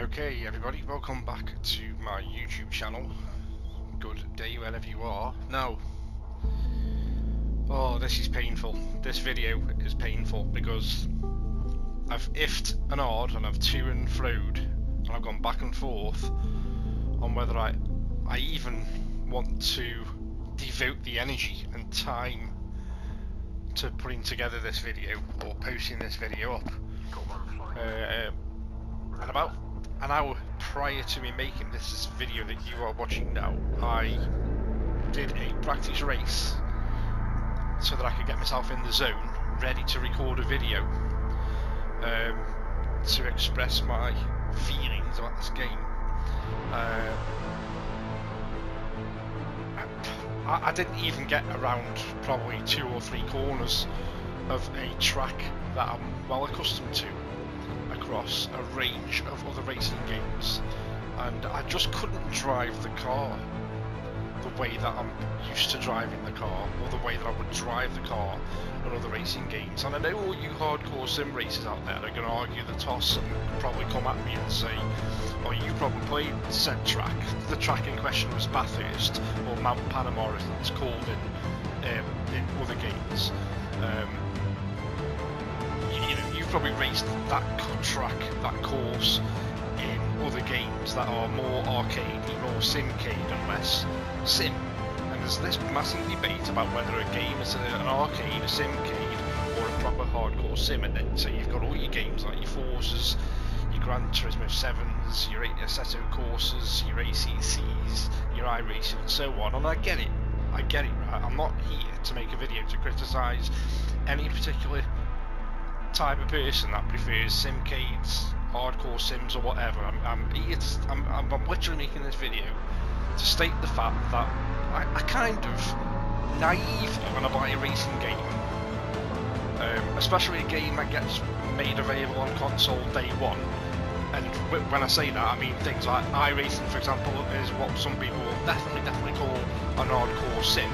Okay everybody, welcome back to my YouTube channel. Good day wherever you are. Now, oh, this is painful. This video is painful because I've ifed and awed and I've to and froed and I've gone back and forth on whether I even want to devote the energy and time to putting together this video or posting this video up. And about an hour prior to me making this video that you are watching now, I did a practice race so that I could get myself in the zone, ready to record a video to express my feelings about this game. I didn't even get around probably 2 or 3 corners of a track that I'm well accustomed to across a range of other racing games, and I just couldn't drive the car the way that I'm used to driving the car, or the way that I would drive the car in other racing games. And I know all you hardcore sim racers out there are going to argue the toss and probably come at me and say, oh, you probably played said track. The track in question was Bathurst, or Mount Panama as it's called in other games. You've probably raced that track, that course, in other games that are more arcadey, more simcade and less sim. And there's this massive debate about whether a game is an arcade, a simcade, or a proper hardcore sim. And then so you've got all your games like your Forzas, your Gran Turismo 7s, your Assetto Corsas, your ACCs, your iRacing and so on. And I get it, right? I'm not here to make a video to criticise any particular type of person that prefers simcades, hardcore sims or whatever. I'm literally making this video to state the fact that I kind of naively, when I buy a racing game, especially a game that gets made available on console day one, and when I say that I mean things like iRacing, for example, is what some people will definitely call an hardcore sim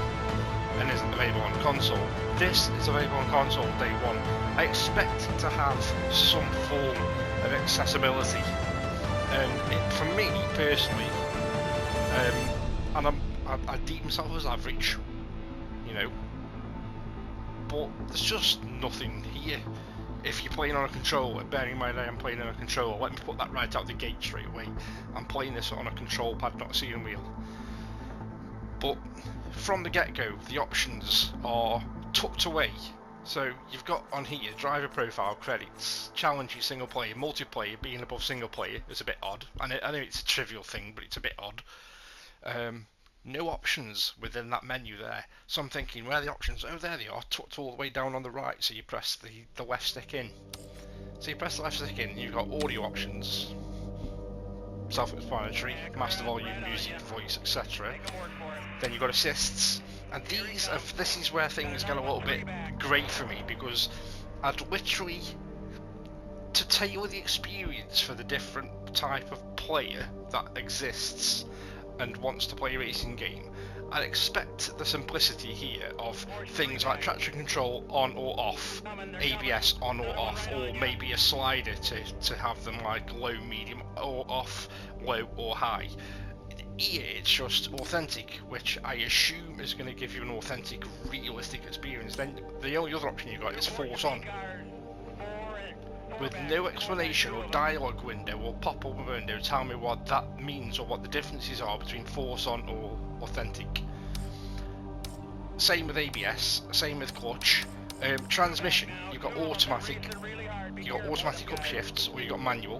and isn't available on console. This is available on console day one. I expect to have some form of accessibility, and for me personally, and I deem myself as average, you know, but there's just nothing here. If you're playing on a controller, bearing in mind I am playing on a controller, let me put that right out the gate straight away. I'm playing this on a control pad, not a steering wheel. But from the get-go, the options are tucked away. So you've got on here driver profile, credits, challenges, single player, multiplayer. Being above single player is a bit odd. I know it's a trivial thing, but it's a bit odd. No options within that menu there. So I'm thinking, where are the options? Oh, there they are, tucked all the way down on the right. So you press the left stick in. So you press the left stick in, and you've got audio options, self-explanatory, master volume, music, voice, etc. Then you've got assists, and this is where things get a little bit grey for me, because I'd literally, to tailor the experience for the different type of player that exists and wants to play a racing game, I'd expect the simplicity here of things like traction control on or off, ABS on or off, or maybe a slider to have them like low, medium, or off, low or high. Here it's just authentic, which I assume is going to give you an authentic, realistic experience. Then the only other option you've got is force on, with no explanation or dialogue window or pop-up window tell me what that means or what the differences are between force on or authentic. Same with ABS, same with clutch. Transmission, you've got automatic upshifts, or you've got manual.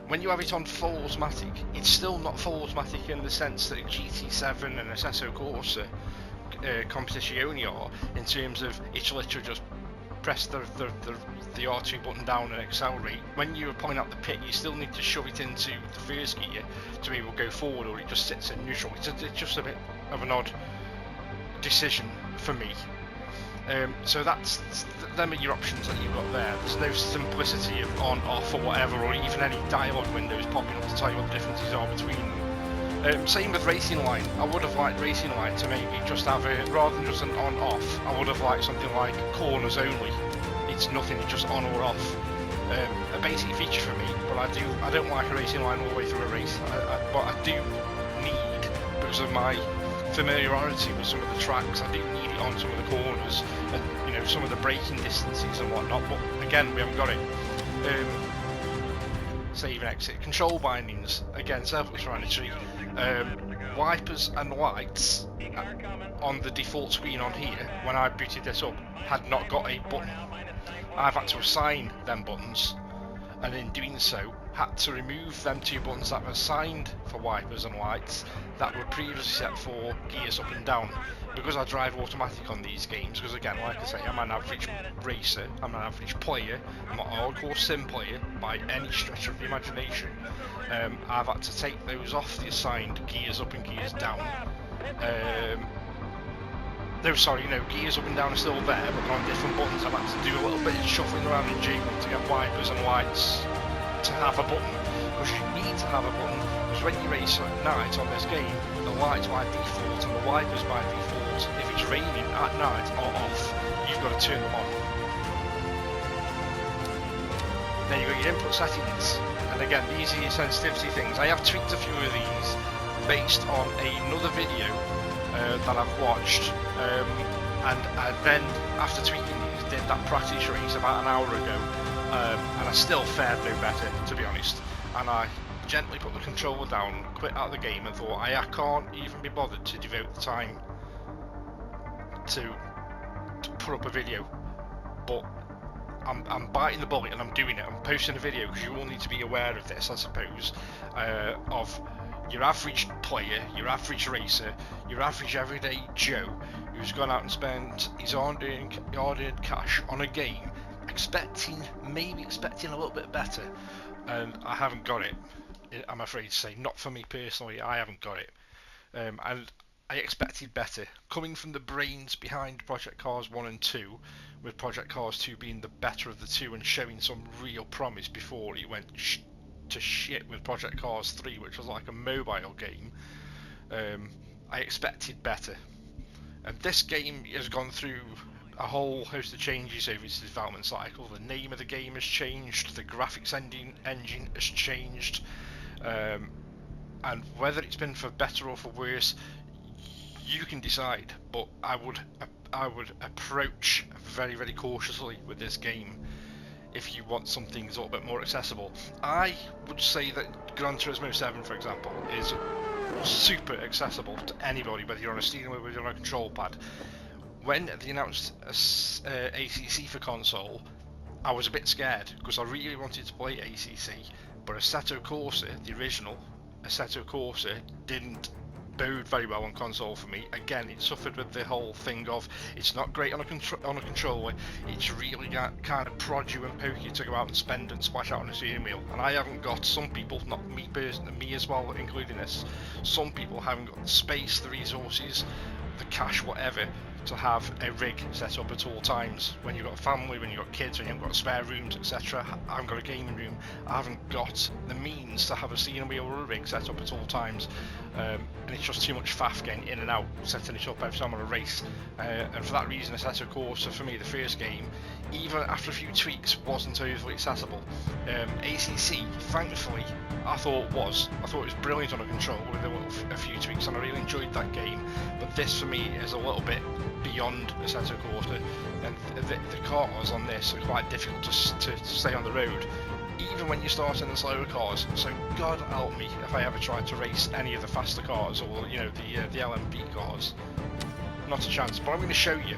When you have it on full automatic, it's still not full automatic in the sense that a GT7 and Assetto Corsa Competizione are, in terms of it's literally just press the R2 button down and accelerate. When you're pulling out the pit, you still need to shove it into the first gear to be able to go forward, or it just sits in neutral. It's just a bit of an odd decision for me. So them are your options that you've got there. There's no simplicity of on, off or whatever, or even any dialogue windows popping up to tell you what the differences are between them. Same with Racing Line. I would have liked Racing Line to maybe just have it, rather than just an on-off, I would have liked something like corners only. It's nothing, it's just on or off. a basic feature for me, but I don't like a racing line all the way through a race. But I do need, because of my familiarity with some of the tracks, I do need it on some of the corners and, you know, some of the braking distances and whatnot. But again, we haven't got it. Save and exit. Control bindings, again, self-explanatory. Wipers and lights on the default screen on here, when I booted this up, had not got a button. I've had to assign them buttons, and in doing so, had to remove them 2 buttons that were assigned for wipers and lights that were previously set for gears up and down. Because I drive automatic on these games, because again, like I say, I'm an average racer, I'm an average player, I'm not a hardcore sim player by any stretch of the imagination. I've had to take those off the assigned gears up and gears down. Gears up and down are still there, but on different buttons. I've had to do a little bit of shuffling around and jiggling to get wipers and lights to have a button. Because you need to have a button, because when you race at night on this game, the lights by default and the wipers by default, if it's raining at night, are off. You've got to turn them on. Then you've got your input settings, and again, these are your sensitivity things. I have tweaked a few of these based on another video that I've watched, and I then, after tweaking these, did that practice race about an hour ago, and I still fared no better, to be honest. And I gently put the controller down, quit out of the game, and thought I can't even be bothered to devote the time to put up a video. But I'm biting the bullet and I'm doing it. I'm posting a video because you all need to be aware of this, I suppose, of your average player, your average racer, your average everyday Joe who's gone out and spent his hard-earned cash on a game, maybe expecting a little bit better, and I haven't got it. I'm afraid to say, not for me personally, I haven't got it. And I expected better. Coming from the brains behind Project Cars 1 and 2, with Project Cars 2 being the better of the two and showing some real promise before it went to shit with Project Cars 3, which was like a mobile game, I expected better. And this game has gone through a whole host of changes over its development cycle. The name of the game has changed, the graphics engine has changed, and whether it's been for better or for worse, you can decide. But I would approach very, very cautiously with this game if you want something that's a little bit more accessible. I would say that Gran Turismo 7, for example, is super accessible to anybody, whether you're on a steering wheel or you're on a control pad. When they announced ACC for console, I was a bit scared because I really wanted to play ACC, but Assetto Corsa, the original Assetto Corsa, didn't bode very well on console for me. Again, it suffered with the whole thing of it's not great on a controller. It's really kind of prod you and poke you to go out and spend and splash out on a steering wheel. And I haven't got, some people, not me personally, me as well, including this, some people haven't got the space, the resources, the cash, whatever, to have a rig set up at all times. When you've got a family, when you've got kids, when you've got spare rooms, etc. I haven't got a gaming room. I haven't got the means to have a steering wheel or a rig set up at all times. And it's just too much faff getting in and out, setting it up every time on a race. And for that reason, Assetto Corsa, for me, the first game, even after a few tweaks, wasn't overly accessible. ACC, thankfully, I thought it was brilliant on a controller with a few tweaks, and I really enjoyed that game. But this, for me, is a little bit beyond Assetto Corsa, and the cars on this are quite difficult to stay on the road, even when you're starting the slower cars. So God help me if I ever try to race any of the faster cars, or the LMP cars. Not a chance. But I'm going to show you.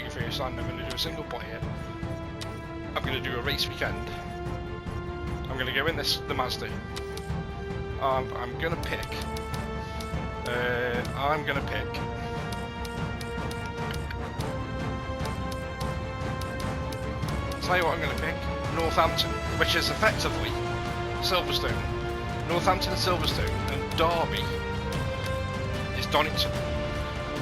First, and I'm going to do a single player. I'm going to do a race weekend. I'm going to go in the Mazda, and I'm going to pick. Tell you what I'm going to pick. Northampton, which is effectively Silverstone. Northampton and Silverstone, and Derby is Donington.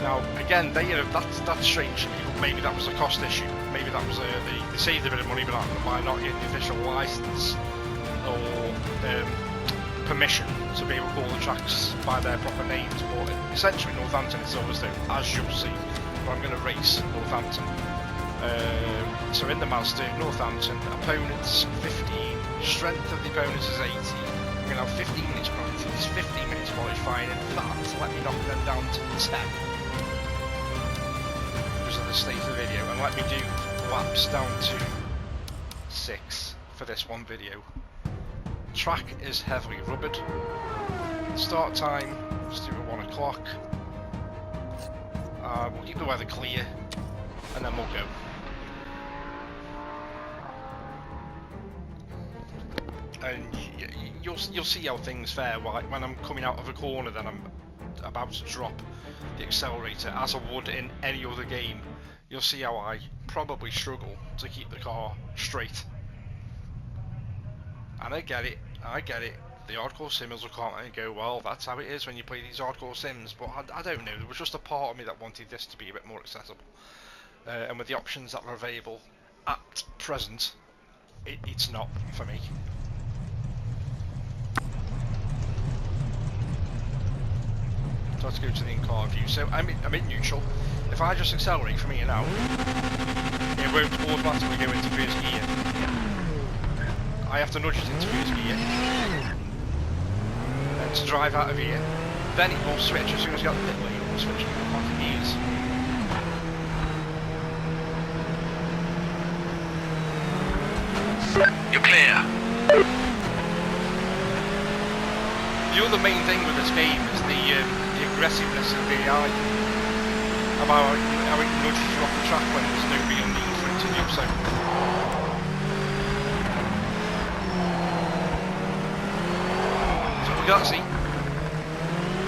Now, again, that's strange. Maybe that was a cost issue. Maybe that was they saved a bit of money by not getting the official license or permission to be able to call the tracks by their proper names. But essentially, Northampton and Silverstone, as you'll see. But I'm going to race Northampton. So in the Mazda, Northampton, opponents 15, strength of the opponents is 80. We're going to have 15 minutes practice, 15 minutes qualifying, and that, let me knock them down to 10. Because of the state of the video, and let me do laps down to 6 for this one video. Track is heavily rubbered. Start time, let's do it at 1 o'clock. We'll keep the weather clear, and then we'll go. And you'll see how things fare. Like when I'm coming out of a corner, then I'm about to drop the accelerator, as I would in any other game. You'll see how I probably struggle to keep the car straight. And I get it. The hardcore simmers will come and go, well, that's how it is when you play these hardcore sims. But I don't know. There was just a part of me that wanted this to be a bit more accessible. And with the options that are available at present, it's not for me. So let's go to the in-car view. So I'm in neutral. If I just accelerate from here now, it won't automatically go into first gear. I have to nudge it into first gear. And to drive out of here, then it will switch as soon as you get the pit lane, it will switch back to gears. You're clear. The other main thing with this game is the aggressiveness of the AI, about how it nudges you off the track when there's no real need for it to do so. So we got to see.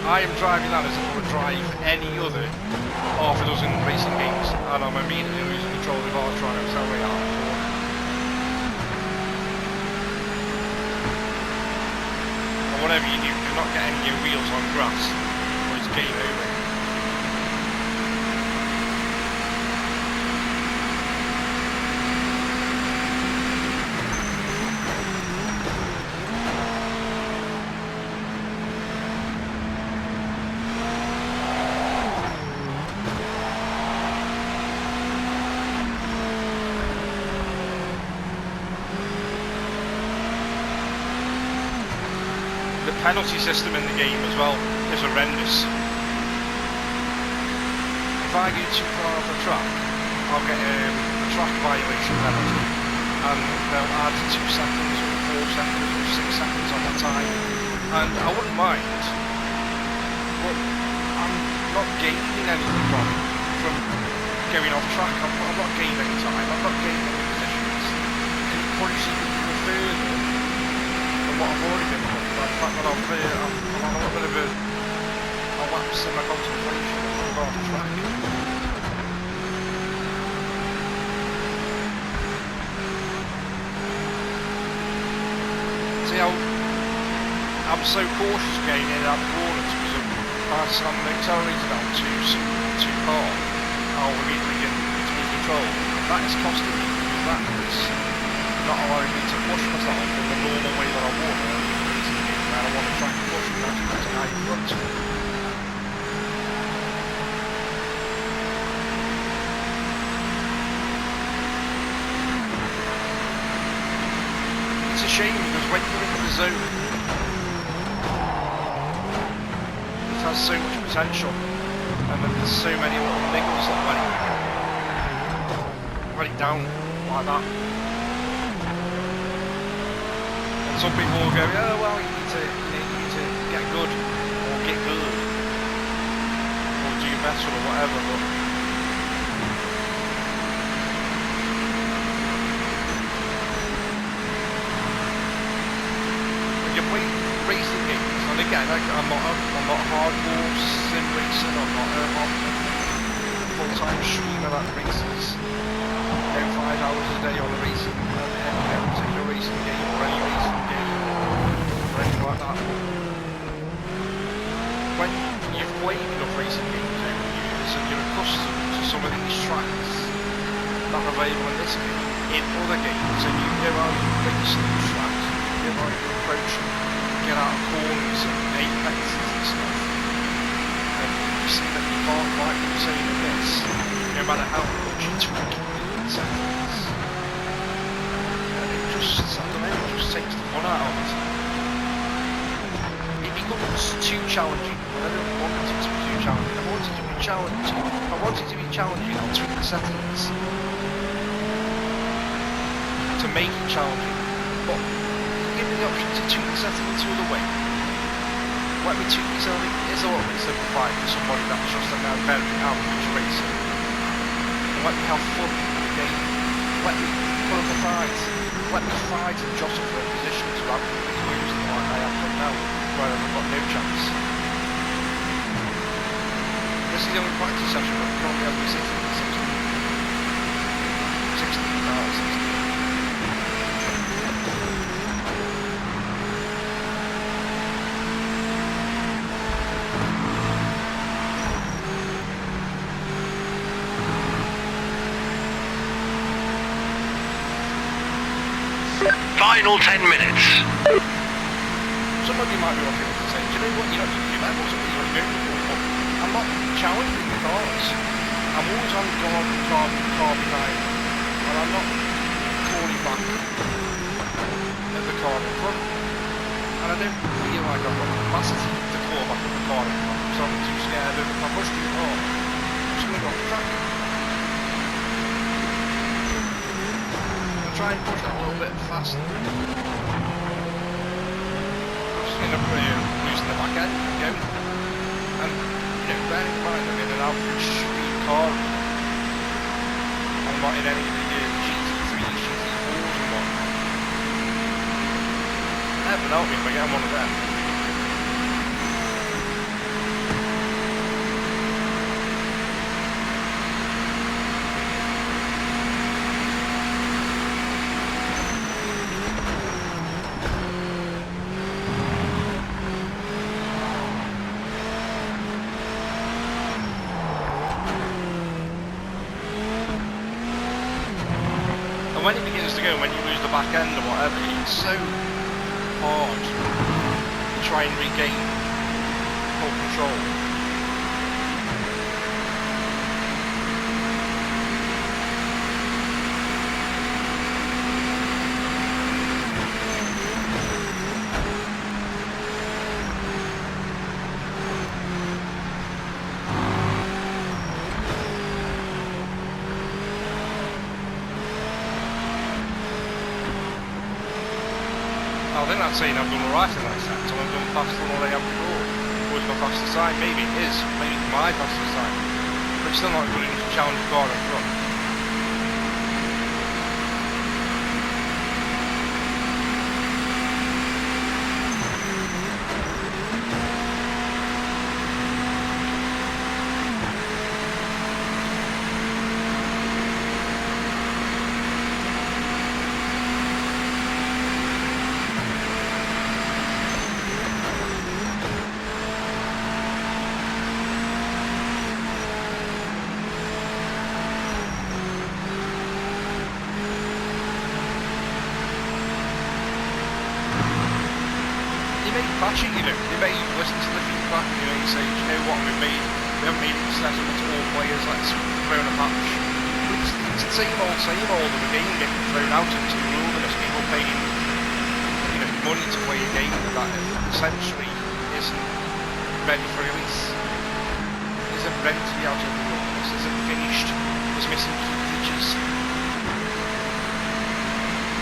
I am driving that as if I would drive any other half a dozen racing games, and I'm immediately losing control of the car trying to accelerate out of the corner. And whatever you do, you're not getting your wheels on grass, or it's game over. The penalty system in the game as well is horrendous. If I go too far off the track, I'll get a track violation penalty, and they'll add 2 seconds or 4 seconds or 6 seconds on my time, and I wouldn't mind, but I'm not gaining anything from going off track. I'm not gaining any time, I'm not gaining any positions. It pushes me further than what I've already been on. The fact that I'm on a little bit of a lapse in my contemplation of going off track. See how I'm so cautious getting in and out of corners because I'm accelerated down too far. I'll immediately get into control. That is costing me because that is not allowing me to push myself in the normal way that I would. I want to try and push me out to high front. It's a shame because when you're in the zone, it has so much potential, and then there's so many little niggles that let it down like that. And some people will go, oh well, you need to get good, or get good, or do better, or whatever, but when you play racing games, and again, I'm not hardcore sim racing, I'm not a full-time streamer that races 5 hours a day on a racing, any particular racing game, or any racing game, or anything like that. When you've played enough racing games over the years and you're accustomed to some of these tracks that are available in this game, in other games, and you go out and race these tracks, you go out and approach and get out of corners and apexes and stuff, and you see that you can't quite do the same in this, no matter how much you tweak settings. And it just, I don't know, it just takes the fun out of it. It becomes too challenging, and I don't want it to be too challenging. I want it to be challenging. If I want it to be challenging, I'll tweak the settings to make it challenging. But give me the option to tweak the settings the other way. Let me tweak it so it's a little bit simplified for somebody that's just a very average racer. And let me have fun in the game. Let me put up a fight. Let me fight and jostle for a position to absolutely lose them like I have done now, where I've got no chance. This is the only practice session that currently has me sitting at 16. Final 10 minutes. Some of you might be looking to say, do you know what, you don't need to do that, or something you're going for, but I'm not challenging the cars. I'm always on car behind, and I'm not calling back at the car in front. And I don't feel like I've got the capacity to call back at the car in front, so I'm too scared of if I push too hard, I'm just going to go off the track. Try and push it a little bit faster. I'm just going to loosen the back end again. And, bearing in mind I'm in an average speed car. I'm not in any of the GT3s, GT4s and whatnot. Heaven help me if I get one of them. When it begins to go, when you lose the back end or whatever, it's so hard to try and regain full control. I think that's saying I've done alright in that set, so I've done faster than what I have before. Was my fastest time? Maybe it is. Maybe it's my fastest time. But it's still not good enough to challenge the car in front. Bashing, you may listen to the feedback, you say, do you know what, we haven't made it accessible to all players, let's throw in a patch. It's the same old of a game getting thrown out into the wilderness, people paying, money to play a game that essentially isn't ready for release, isn't ready to be out in the wilderness, isn't finished, is missing key features.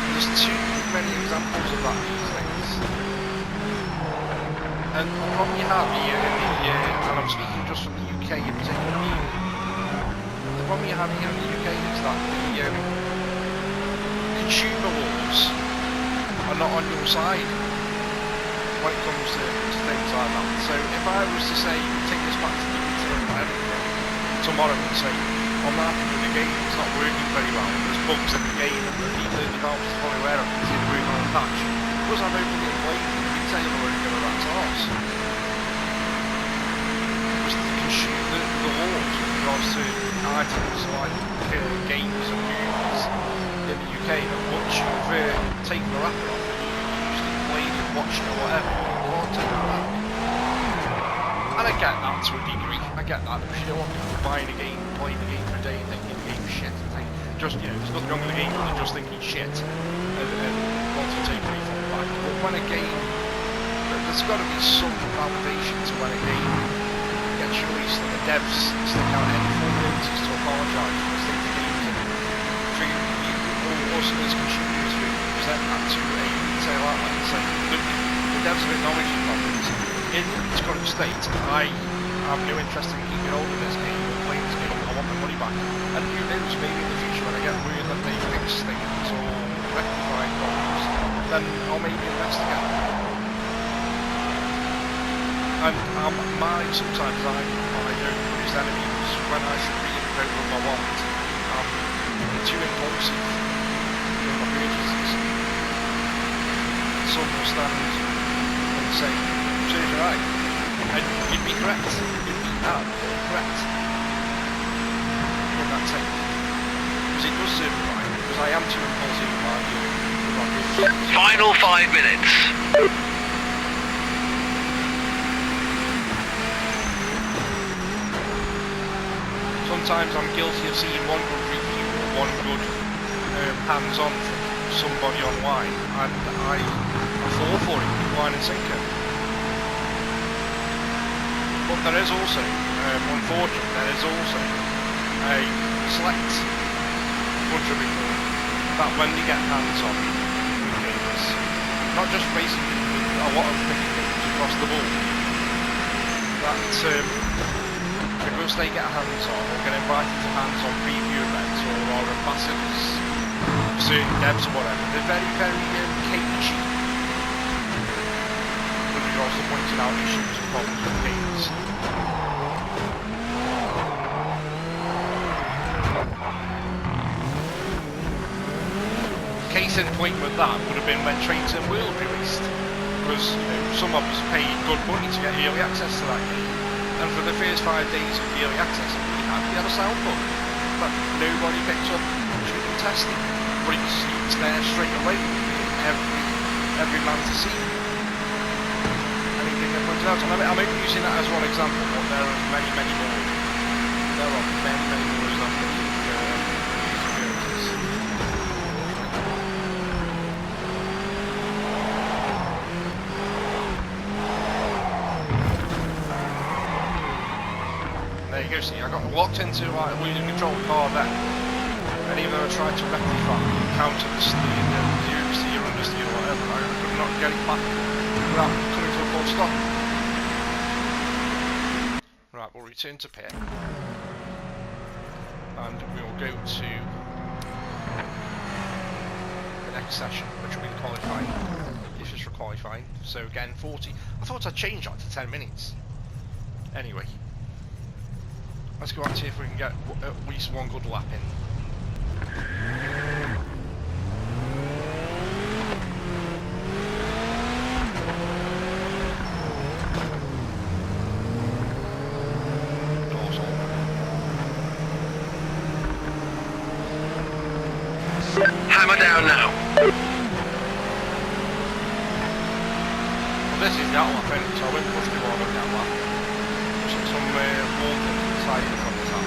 And there's too many examples of that these days. And the problem you have here in the, and I'm speaking just from the UK in particular, the problem you have here in the UK is that the consumer laws are not on your side when it comes to things like that. So if I was to say, take this back to the internet tomorrow and say, I'm not happy with the game, it's not working very well, there's bugs in the game and the people in the developers are fully aware of it, it's working on a patch, because I've opened it and played it, the retailer won't give a rat's arse. Because the laws with regards to items like games and movies in the UK, that once you've taken the wrapper off and you've usually played it, watched it or whatever, you can't take it back. And I get that to a degree, I get that, because you don't want people buying a game, playing the game for a day and thinking the game's shit and thinking, do you just, you know, there's nothing wrong with the game, they're just thinking shit and want to take refund back. But when a game, there's got to be some validation to when a game gets released and the devs stick out any formalities to apologise for the state of the game. For you, or us as consumers who present that to a retail outlet and say, look, the devs have acknowledged the problems. In its current state, I have no interest in keeping hold of this game or playing this game. I want my money back. And who knows, maybe in the future when I get word that they fix things or rectify problems, then I'll maybe invest again. And sometimes I don't use enemies when I should be invoke what I want. I'm too impulsive in my purchases. Some will stand and say, seriously right, and you'd be correct, you'd be absolutely correct in that take. Because it does serve me right, because I am too impulsive in my purchases. Final 5 minutes. Sometimes I'm guilty of seeing one good review or one good hands-on from somebody online, and I fall for it, line and sinker. But there is also, unfortunately, there is also a select bunch of people that when they get hands-on with games, not just racing games, but a lot of different games across the board, that because they get hands-on or get invited to hands-on preview events or are ambassadors, certain devs or whatever, they're very, very cagey with regards to pointing out issues and problems with games. Case in point with that would have been when Trains in World released, because you know, some of us paid good money to get early access to that game. And for the first 5 days of early access, we had a soundbook that nobody picked up, shouldn't test it, but it's there straight away, every man to see. Anything that pointed out, and I'm only using that as one example, but there are many, many more. There are many, many more examples of these experiences. There you go, see, I got locked into a losing control car there, and even though I tried to rectify, counter the steer, oversteer, understeer, whatever, I could not get it back without coming to a full stop. Right, we'll return to pit, and we'll go to the next session, which will be the qualifying. This is for qualifying, so again, 40. I thought I'd change that to 10 minutes. Anyway. Let's go out and see if we can get at least one good lap in. Hammer down now. Well, this is the outlap in, so I won't push the ball on the outlap. Somewhere Wont inside the front of the top.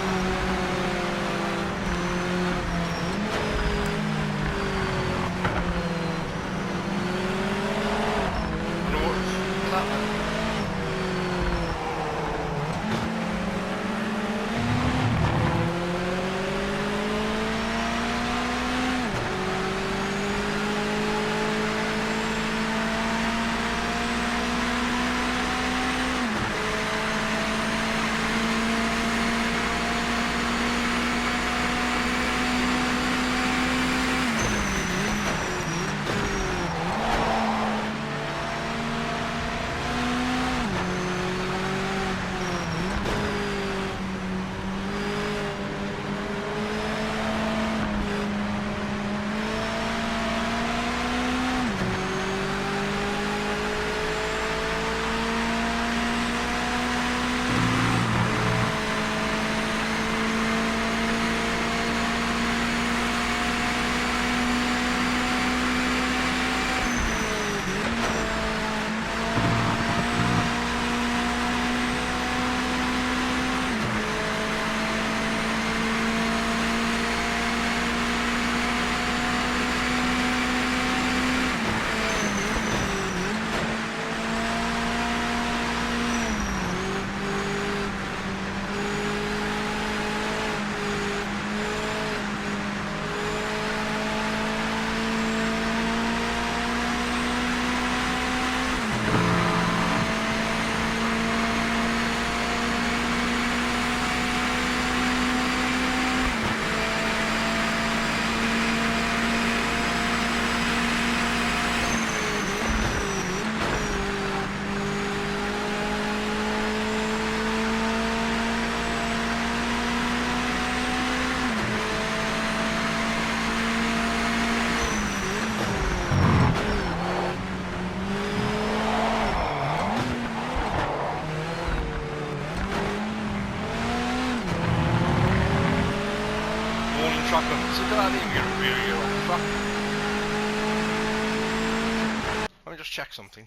track on. So good idea if you're really off the track. Let me just check something.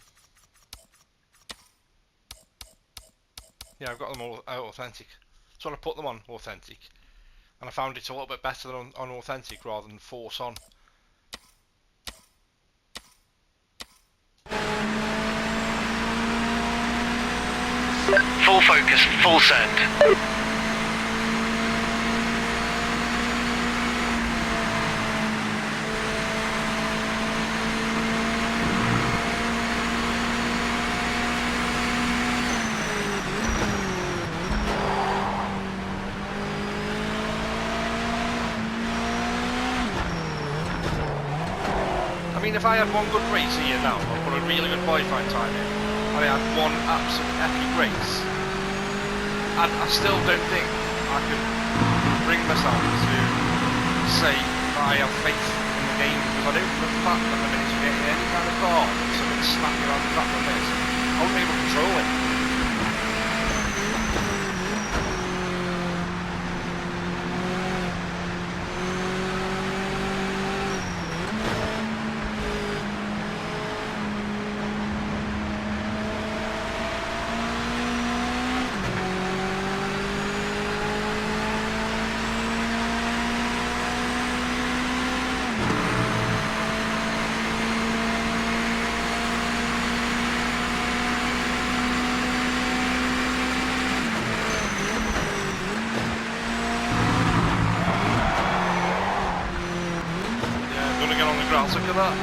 Yeah, I've got them all authentic. So I put them on authentic, and I found it's a little bit better than on authentic rather than force on. Full focus, full send. I mean, if I had one good race here now, I'd put a really good qualifying time in, and I had one absolute epic race, and I still don't think I could bring myself to say that I have faith in the game, because I know for the fact that the minute you get any kind of car or something snapping around the track like this, I wouldn't be able to control it. Look at that.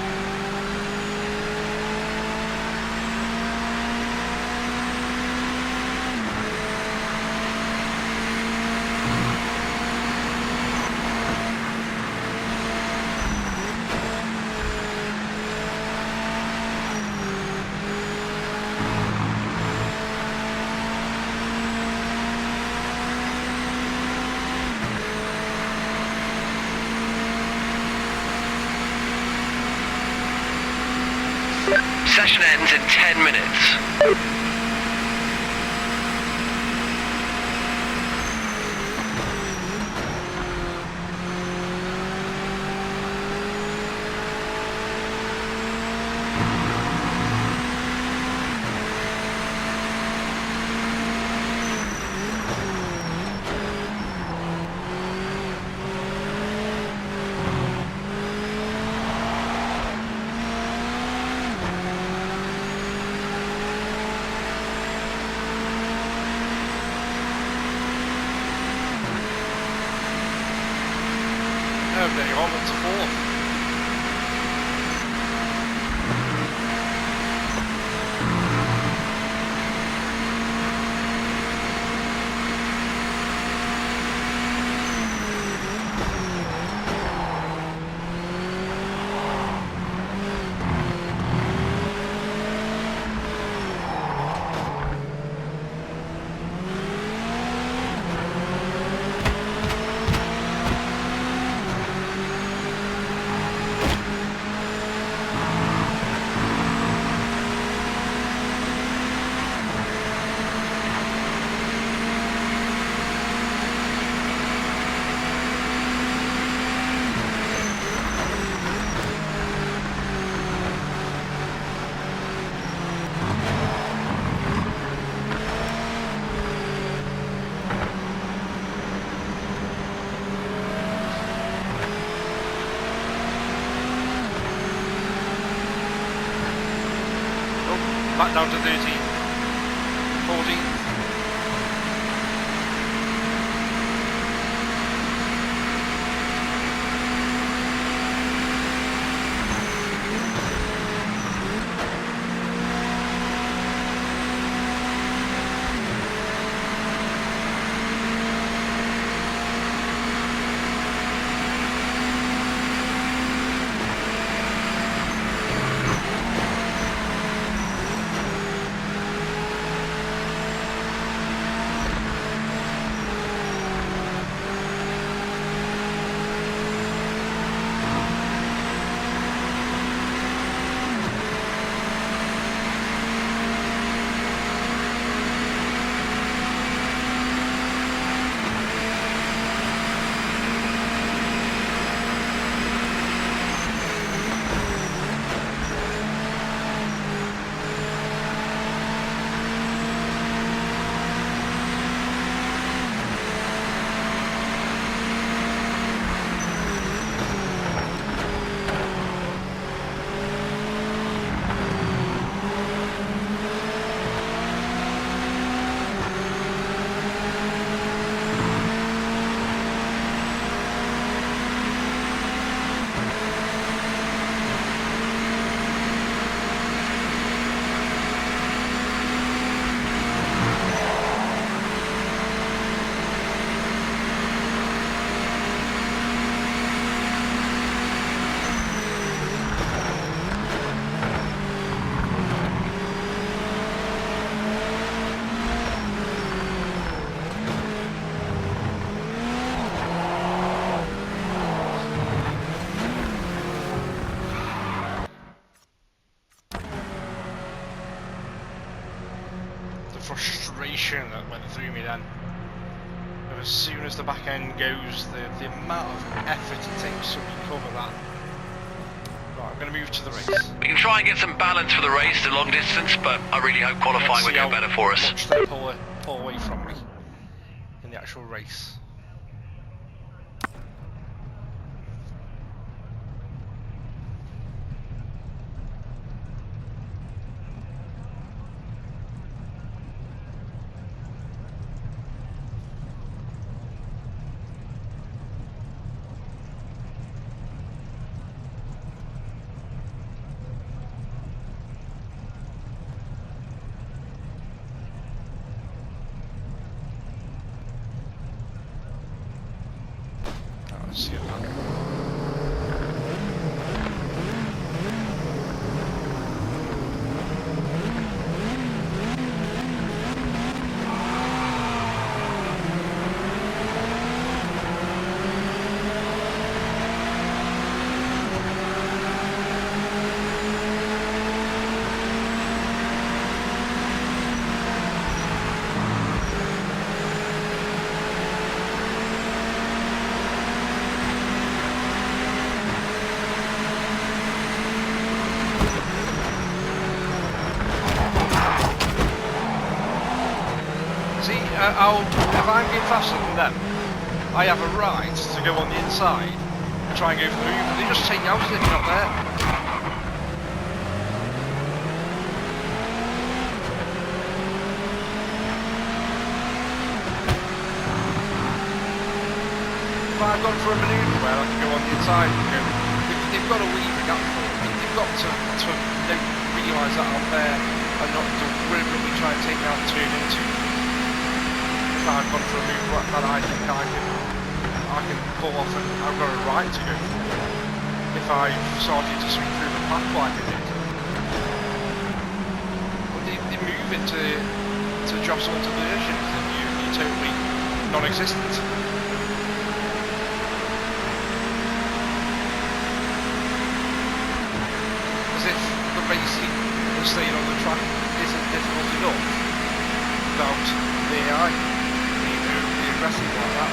Session ends in 10 minutes. There you are, what's a fourth? Back down to 13th, 14th. vibration that went through me then. And as soon as the back end goes, the amount of effort it takes to recover that. Right, I'm going to move to the race. We can try and get some balance for the race, the long distance, but I really hope qualifying will go better for us. Much they pull away from me in the actual race. See it now. If I'm getting faster than them, I have a right to go on the inside and try and go for the move, but they just take you out if you're not there. If I've gone for a manoeuvre where I can go on the inside and go, they've got to leave a gap for me. They've got to realise that I'm there and not deliberately try and take me out and turn into. I've gone for a move that I think I can pull off and I've got a right to go for if I've started to swing through the path like I did. But they move to jostle into versions and you're totally non-existent. As if the racing and staying on the track isn't difficult enough without the AI. Aggressive like that.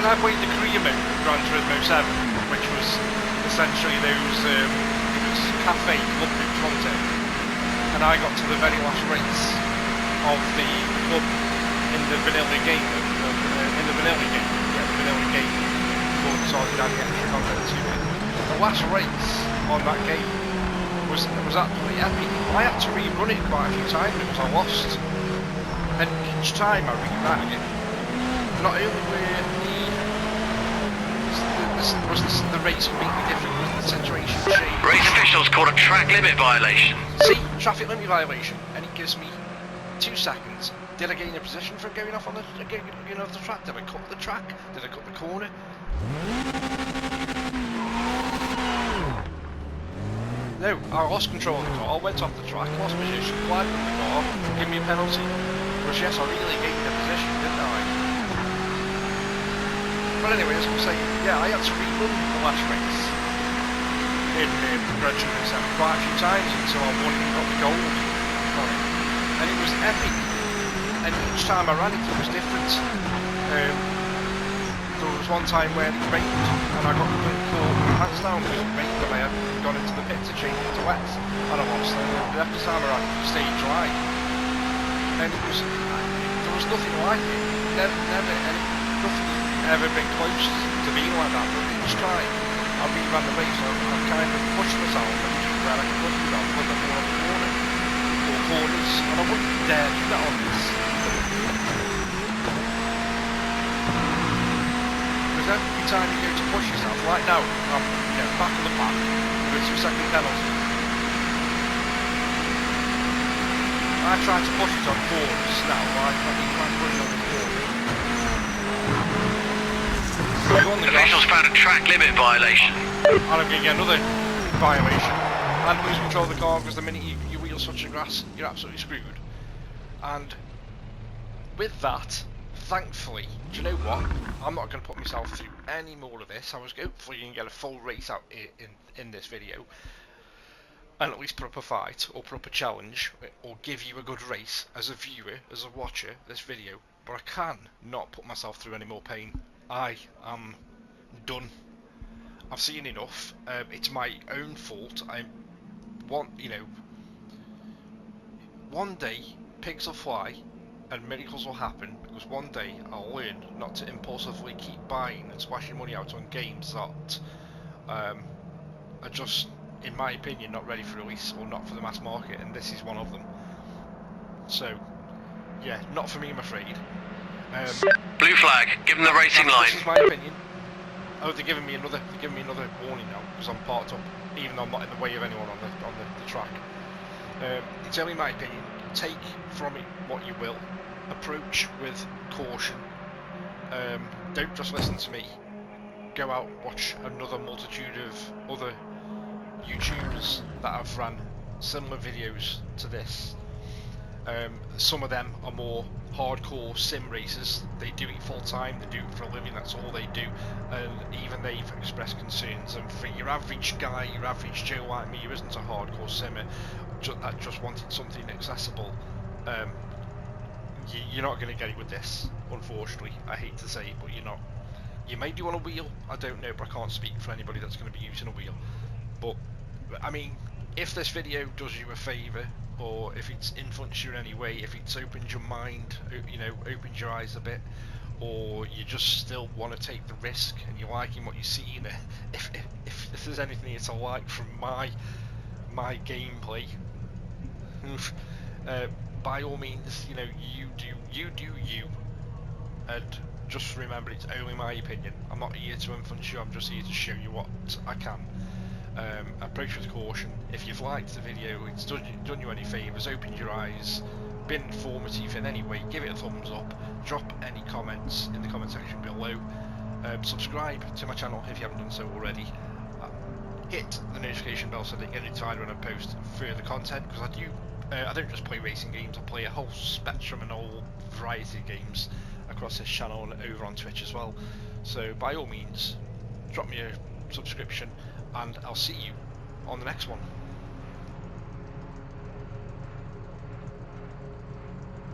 I played the career mode of Gran Turismo 7, which was essentially those it was cafe club in Toronto, and I got to the very last race of the club in the vanilla game, the vanilla game, so I could add the extra content to it. The last race on that game was absolutely epic. I had to rerun it quite a few times because I lost, and each time I reran it, not only were the race completely different, was the situation changed. Race officials called a track limit violation. See, traffic limit violation, and it gives me 2 seconds. Did I gain a position from going off on the track? Did I cut the track? Did I cut the corner? No, I lost control of the car, went off the track, lost position, climbed from the car, give me a penalty. Because yes, I really gained a position, didn't I? But anyway, as I was saying, yeah, I had to rerun the last race in Gran Turismo 7 quite a few times until I won and got the gold for it. And it was epic. And each time I ran it, it was different. There was one time when it rained and I got completely caught with my pants down because it rained and I hadn't gone into the pit to change it to wet, and I lost them. And after time I stayed dry, and there was nothing like it. Nothing ever been close to being like that. But each time I ran the race, I kind of pushed myself and just where I could push myself, put them on the corner or corners, and I wouldn't dare do that on this. Every time you go to push yourself, right now, I'm back of the pack with a 2-second penalty. I try to push it on corners now, I think I'm pushing on the corner. Officials found a track limit violation. And I'm going to get another violation. And lose control of the car because the minute you wheel such a grass, you're absolutely screwed. And with that, thankfully, do you know what? I'm not going to put myself through any more of this. I was hopefully going to get a full race out in this video, and at least put up a fight or put up a challenge or give you a good race as a viewer, as a watcher, this video. But I can not put myself through any more pain. I am done. I've seen enough. It's my own fault. One day pigs will fly and miracles will happen, because one day I'll learn not to impulsively keep buying and splashing money out on games that are just, in my opinion, not ready for release or not for the mass market, and this is one of them. So, yeah, not for me, I'm afraid. Blue flag, give them the racing line. This is my opinion. Oh, they're giving me another warning now because I'm parked up, even though I'm not in the way of anyone on the track. It's only my opinion. Take from it what you will. Approach with caution. Don't just listen to me. Go out, watch another multitude of other YouTubers that have ran similar videos to this. Some of them are more hardcore sim racers. They do it full time, they do it for a living, that's all they do, and even they've expressed concerns. And for your average guy, your average Joe like me who isn't a hardcore simmer, that just wanted something accessible, you're not going to get it with this, unfortunately. I hate to say it, but you're not. You may do on a wheel, I don't know, but I can't speak for anybody that's going to be using a wheel. But I mean, if this video does you a favour, or if it's influenced you in any way, if it's opened your mind, opened your eyes a bit, or you just still want to take the risk and you're liking what you see, if there's anything to like from my gameplay, by all means, you do you, and just remember it's only my opinion. I'm not here to influence you, I'm just here to show you what I can. Approach with caution. If you've liked the video, it's done you any favours, opened your eyes, been informative in any way, give it a thumbs up, drop any comments in the comment section below, subscribe to my channel if you haven't done so already, hit the notification bell so that you get notified when I post further content, because I don't just play racing games, I play a whole spectrum and a whole variety of games across this channel and over on Twitch as well. So by all means, drop me a subscription and I'll see you on the next one.